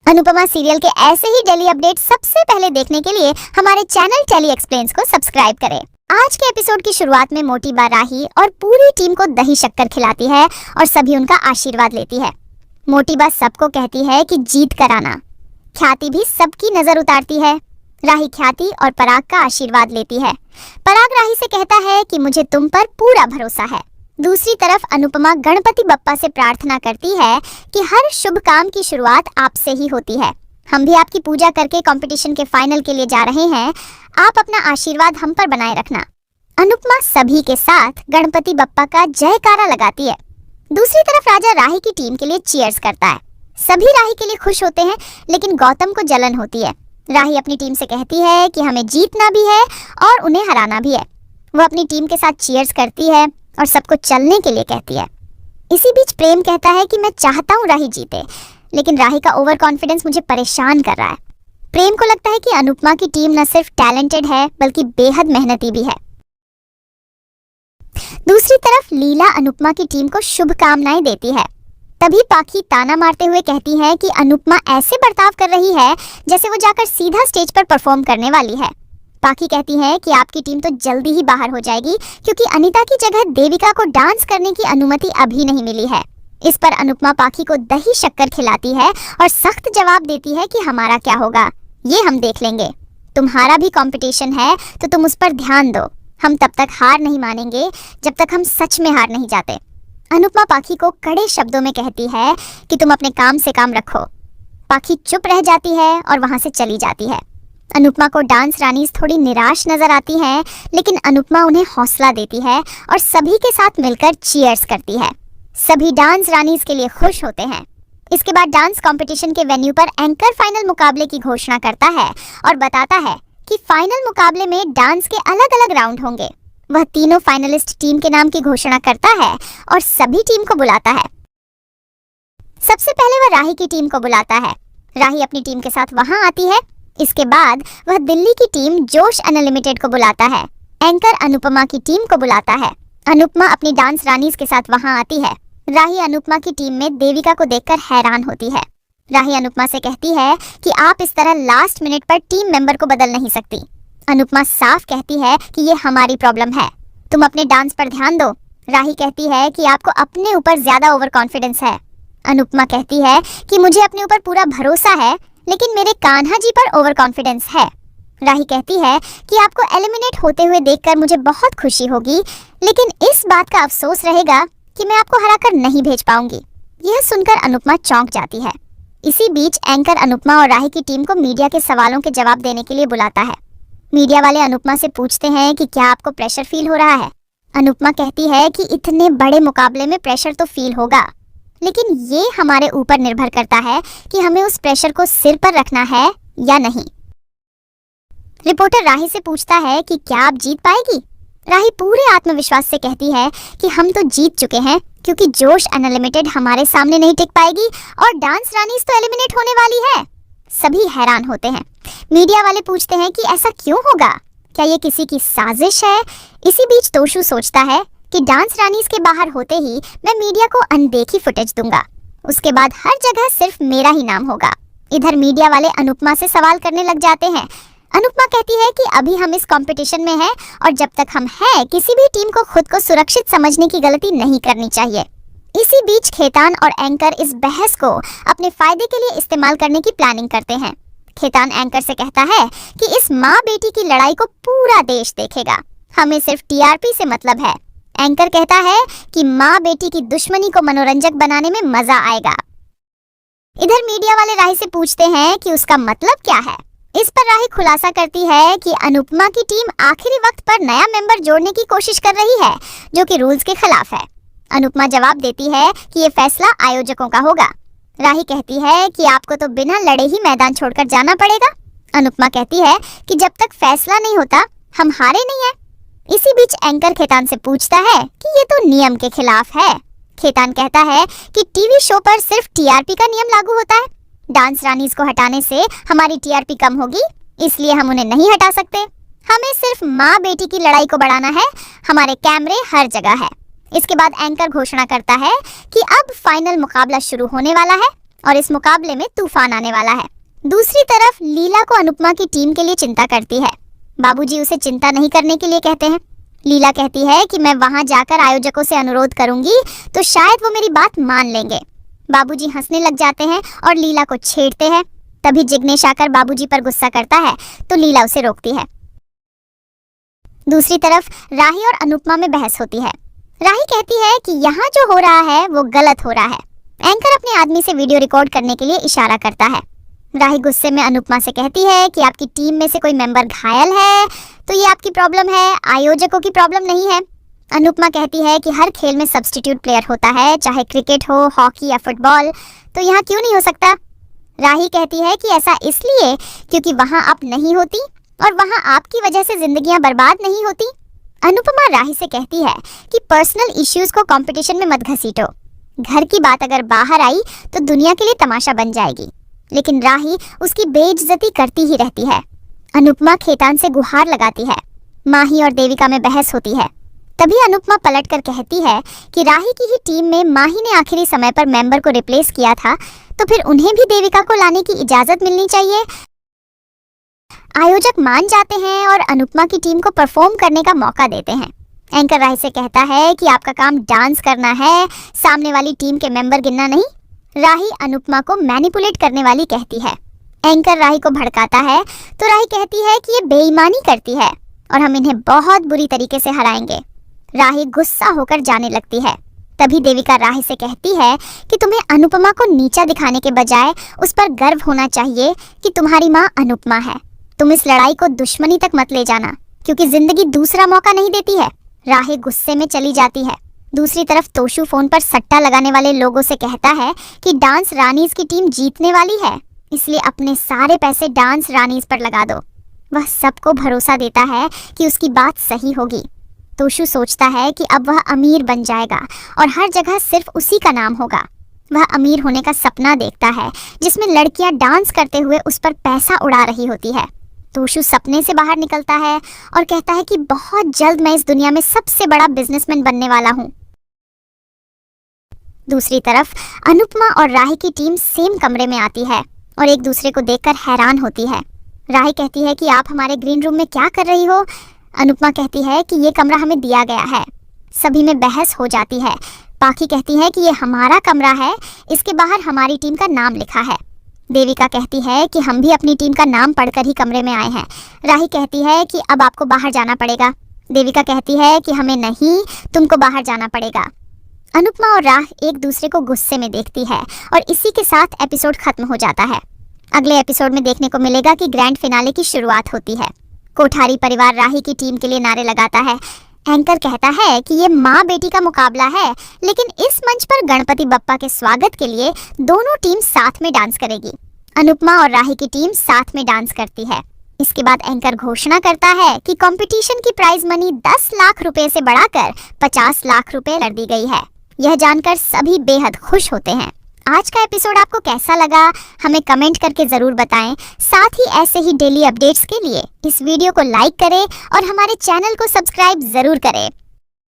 Anupama serial के ऐसे ही daily update सबसे पहले देखने के लिए हमारे चैनल टेली एक्सप्लेन्स को सब्सक्राइब करें। आज के एपिसोड की शुरुआत में मोटी बा राही और पूरी टीम को दही शक्कर खिलाती है और सभी उनका आशीर्वाद लेती है। मोटी बा सबको कहती है कि जीत कर आना। ख्याति भी सबकी नजर उतारती है। राही ख्याति और पराग का आशीर्वाद लेती है। पराग राही से कहता है कि मुझे तुम पर पूरा भरोसा है। दूसरी तरफ अनुपमा गणपति बप्पा से प्रार्थना करती है कि हर शुभ काम की शुरुआत आपसे ही होती है। हम भी आपकी पूजा करके कंपटीशन के फाइनल के लिए जा रहे हैं। आप अपना आशीर्वाद हम पर बनाए रखना। अनुपमा सभी के साथ गणपति बप्पा का जयकारा लगाती है। दूसरी तरफ राजा राही की टीम के लिए चीयर्स करता है। सभी राही के लिए खुश होते हैं, लेकिन गौतम को जलन होती है। राही अपनी टीम से कहती है कि हमें जीतना भी है और उन्हें हराना भी है। वो अपनी टीम के साथ चीयर्स करती है और सबको चलने के लिए कहती है। इसी बीच प्रेम कहता है कि मैं चाहता हूँ राही जीते, लेकिन राही का ओवर कॉन्फिडेंस मुझे परेशान कर रहा है। प्रेम को लगता है कि अनुपमा की टीम न सिर्फ टैलेंटेड है बल्कि बेहद मेहनती भी है। दूसरी तरफ लीला अनुपमा की टीम को शुभकामनाएं देती है। तभी पाखी ताना मारते हुए कहती है कि अनुपमा ऐसे बर्ताव कर रही है जैसे वो जाकर सीधा स्टेज पर परफॉर्म करने वाली है। पाखी कहती है कि आपकी टीम तो जल्दी ही बाहर हो जाएगी, क्योंकि अनीता की जगह देविका को डांस करने की अनुमति अभी नहीं मिली है। इस पर अनुपमा पाखी को दही शक्कर खिलाती है और सख्त जवाब देती है कि हमारा क्या होगा ये हम देख लेंगे। तुम्हारा भी कंपटीशन है तो तुम उस पर ध्यान दो। हम तब तक हार नहीं मानेंगे जब तक हम सच में हार नहीं जाते। अनुपमा पाखी को कड़े शब्दों में कहती है कि तुम अपने काम से काम रखो। पाखी चुप रह जाती है और वहां से चली जाती है। अनुपमा को डांस रानीज थोड़ी निराश नजर आती हैं, लेकिन अनुपमा उन्हें हौसला देती है और सभी के साथ मिलकर चीयर्स करती है। सभी डांस रानीज के लिए खुश होते हैं। इसके बाद डांस कंपटीशन के वेन्यू पर एंकर फाइनल मुकाबले की घोषणा करता है और बताता है कि फाइनल मुकाबले में डांस के अलग अलग राउंड होंगे। वह तीनों फाइनलिस्ट टीम के नाम की घोषणा करता है और सभी टीम को बुलाता है। सबसे पहले वह राही की टीम को बुलाता है। राही अपनी टीम के साथ वहां आती है। इसके बाद वह दिल्ली की टीम जोश अनलिमिटेड को बुलाता है। एंकर अनुपमा की टीम को बुलाता है। अनुपमा अपनी डांस रानीज के साथ वहां आती है। राही अनुपमा की टीम में देविका को देखकर हैरान होती है। राही अनुपमा से कहती है कि आप इस तरह लास्ट मिनट पर टीम मेंबर को बदल नहीं सकती। अनुपमा साफ कहती है कि ये हमारी प्रॉब्लम है, तुम अपने डांस पर ध्यान दो। राही कहती है कि आपको अपने ऊपर ज्यादा ओवर कॉन्फिडेंस है। अनुपमा कहती है कि मुझे अपने ऊपर पूरा भरोसा है, लेकिन मेरे कान्हा जी पर ओवर कॉन्फिडेंस है। राही कहती है कि आपको एलिमिनेट होते हुए देखकर मुझे बहुत खुशी होगी, लेकिन इस बात का अफसोस रहेगा कि मैं आपको हराकर नहीं भेज पाऊंगी। यह सुनकर अनुपमा चौंक जाती है। इसी बीच एंकर अनुपमा और राही की टीम को मीडिया के सवालों के जवाब देने के लिए बुलाता है। मीडिया वाले अनुपमा से पूछते हैं कि क्या आपको प्रेशर फील हो रहा है। अनुपमा कहती है कि इतने बड़े मुकाबले में प्रेशर तो फील होगा, लेकिन ये हमारे ऊपर निर्भर करता है कि हमें उस प्रेशर को सिर पर रखना है या नहीं। रिपोर्टर राही से पूछता है कि क्या आप जीत पाएगी। राही पूरे आत्मविश्वास से कहती है कि हम तो जीत चुके हैं, क्योंकि जोश अनलिमिटेड हमारे सामने नहीं टिक पाएगी और डांस रानीज तो एलिमिनेट होने वाली है। सभी हैरान होते हैं। मीडिया वाले पूछते हैं कि ऐसा क्यों होगा, क्या ये किसी की साजिश है। इसी बीच तोशु सोचता है कि डांस रानीज के बाहर होते ही मैं मीडिया को अनदेखी फुटेज दूंगा। उसके बाद हर जगह सिर्फ मेरा ही नाम होगा। इधर मीडिया वाले अनुपमा से सवाल करने लग जाते हैं। अनुपमा कहती है कि अभी हम इस कंपटीशन में हैं और जब तक हम हैं किसी भी टीम को खुद को सुरक्षित समझने की गलती नहीं करनी चाहिए। इसी बीच खेतान और एंकर इस बहस को अपने फायदे के लिए इस्तेमाल करने की प्लानिंग करते हैं। खेतान एंकर से कहता है कि इस माँ बेटी की लड़ाई को पूरा देश देखेगा, हमें सिर्फ टीआरपी से मतलब है। एंकर कहता है कि माँ बेटी की दुश्मनी को मनोरंजक बनाने में मजा आएगा। इधर मीडिया वाले राही से पूछते हैं कि उसका मतलब क्या है। इस पर राही खुलासा करती है कि अनुपमा की टीम आखिरी वक्त पर नया मेंबर जोड़ने की कोशिश कर रही है, जो कि रूल्स के खिलाफ है। अनुपमा जवाब देती है कि ये फैसला आयोजकों का होगा। राही कहती है कि आपको तो बिना लड़े ही मैदान छोड़कर जाना पड़ेगा। अनुपमा कहती है कि जब तक फैसला नहीं होता हम हारे नहीं है। इसी बीच एंकर खेतान से पूछता है कि ये तो नियम के खिलाफ है। खेतान कहता है कि टीवी शो पर सिर्फ टीआरपी का नियम लागू होता है। डांस रानीज को हटाने से हमारी टीआरपी कम होगी, इसलिए हम उन्हें नहीं हटा सकते। हमें सिर्फ माँ बेटी की लड़ाई को बढ़ाना है। हमारे कैमरे हर जगह है। इसके बाद एंकर घोषणा करता है कि अब फाइनल मुकाबला शुरू होने वाला है। और इस मुकाबले में तूफान आने वाला है। दूसरी तरफ लीला को अनुपमा की टीम के लिए चिंता करती है। बाबूजी उसे चिंता नहीं करने के लिए कहते हैं। लीला कहती है कि मैं वहां जाकर आयोजकों से अनुरोध करूंगी तो शायद वो मेरी बात मान लेंगे। बाबूजी हंसने लग जाते हैं और लीला को छेड़ते हैं। तभी जिग्नेश आकर बाबूजी पर गुस्सा करता है तो लीला उसे रोकती है। दूसरी तरफ राही और अनुपमा में बहस होती है। राही कहती है कि यहाँ जो हो रहा है वो गलत हो रहा है। एंकर अपने आदमी से वीडियो रिकॉर्ड करने के लिए इशारा करता है। राही गुस्से में अनुपमा से कहती है कि आपकी टीम में से कोई मेंबर घायल है तो ये आपकी प्रॉब्लम है, आयोजकों की प्रॉब्लम नहीं है। अनुपमा कहती है कि हर खेल में सब्स्टिट्यूट प्लेयर होता है, चाहे क्रिकेट हो, हॉकी या फुटबॉल, तो यहाँ क्यों नहीं हो सकता। राही कहती है कि ऐसा इसलिए क्योंकि वहाँ आप नहीं होती और वहाँ आपकी वजह से जिंदगियां बर्बाद नहीं होती। अनुपमा राही से कहती है कि पर्सनल इश्यूज को कंपटीशन में मत घसीटो। घर की बात अगर बाहर आई तो दुनिया के लिए तमाशा बन जाएगी। लेकिन राही उसकी बेइज्जती करती ही रहती है। अनुपमा खेतान से गुहार लगाती है। माही और देविका में बहस होती है। तभी अनुपमा पलटकर कहती है कि राही की ही टीम में माही ने आखिरी समय पर मेंबर को रिप्लेस किया था, तो फिर उन्हें भी देविका को लाने की इजाजत मिलनी चाहिए। आयोजक मान जाते हैं और अनुपमा की टीम को परफॉर्म करने का मौका देते हैं। एंकर राही से कहता है कि आपका काम डांस करना है, सामने वाली टीम के मेंबर गिनना नहीं। राही अनुपमा को मैनिपुलेट करने वाली कहती है। एंकर राही को भड़काता है तो राही कहती है कि ये बेईमानी करती है और हम इन्हें बहुत बुरी तरीके से हराएंगे। राही गुस्सा होकर जाने लगती है। तभी देविका राही से कहती है कि तुम्हें अनुपमा को नीचा दिखाने के बजाय उस पर गर्व होना चाहिए कि तुम्हारी माँ अनुपमा है। तुम इस लड़ाई को दुश्मनी तक मत ले जाना, क्योंकि जिंदगी दूसरा मौका नहीं देती है। राही गुस्से में चली जाती है। दूसरी तरफ तोशु फोन पर सट्टा लगाने वाले लोगों से कहता है कि डांस रानीज की टीम जीतने वाली है, इसलिए अपने सारे पैसे डांस रानीज पर लगा दो। वह सबको भरोसा देता है कि उसकी बात सही होगी। तोशु सोचता है कि अब वह अमीर बन जाएगा और हर जगह सिर्फ उसी का नाम होगा। वह अमीर होने का सपना देखता है जिसमें लड़कियां डांस करते हुए उस पर पैसा उड़ा रही होती है। तोशु सपने से बाहर निकलता है और कहता है कि बहुत जल्द मैं इस दुनिया में सबसे बड़ा बिजनेसमैन बनने वाला हूँ। दूसरी तरफ अनुपमा और राही की टीम सेम कमरे में आती है और एक दूसरे को देखकर हैरान होती है। राही कहती है कि आप हमारे ग्रीन रूम में क्या कर रही हो। अनुपमा कहती है कि ये कमरा हमें दिया गया है। सभी में बहस हो जाती है। पाखी कहती है कि ये हमारा कमरा है, इसके बाहर हमारी टीम का नाम लिखा है। देविका कहती है कि हम भी अपनी टीम का नाम पढ़कर ही कमरे में आए हैं। राही कहती है कि अब आपको बाहर जाना पड़ेगा। देविका कहती है कि हमें नहीं, तुमको बाहर जाना पड़ेगा। अनुपमा और राह एक दूसरे को गुस्से में देखती है और इसी के साथ एपिसोड खत्म हो जाता है। अगले एपिसोड में देखने को मिलेगा कि ग्रैंड फिनाले की शुरुआत होती है। कोठारी परिवार राही की टीम के लिए नारे लगाता है। एंकर कहता है कि ये माँ बेटी का मुकाबला है, लेकिन इस मंच पर गणपति बप्पा के स्वागत के लिए दोनों टीम साथ में डांस करेगी। अनुपमा और राही की टीम साथ में डांस करती है। इसके बाद एंकर घोषणा करता है कि कंपटीशन की प्राइज मनी 10 लाख रुपए से बढ़ाकर 50 लाख रुपए कर दी गई है। यह जानकर सभी बेहद खुश होते हैं। आज का एपिसोड आपको कैसा लगा हमें कमेंट करके जरूर बताएं। साथ ही ऐसे ही डेली अपडेट्स के लिए इस वीडियो को लाइक करें और हमारे चैनल को सब्सक्राइब जरूर करें।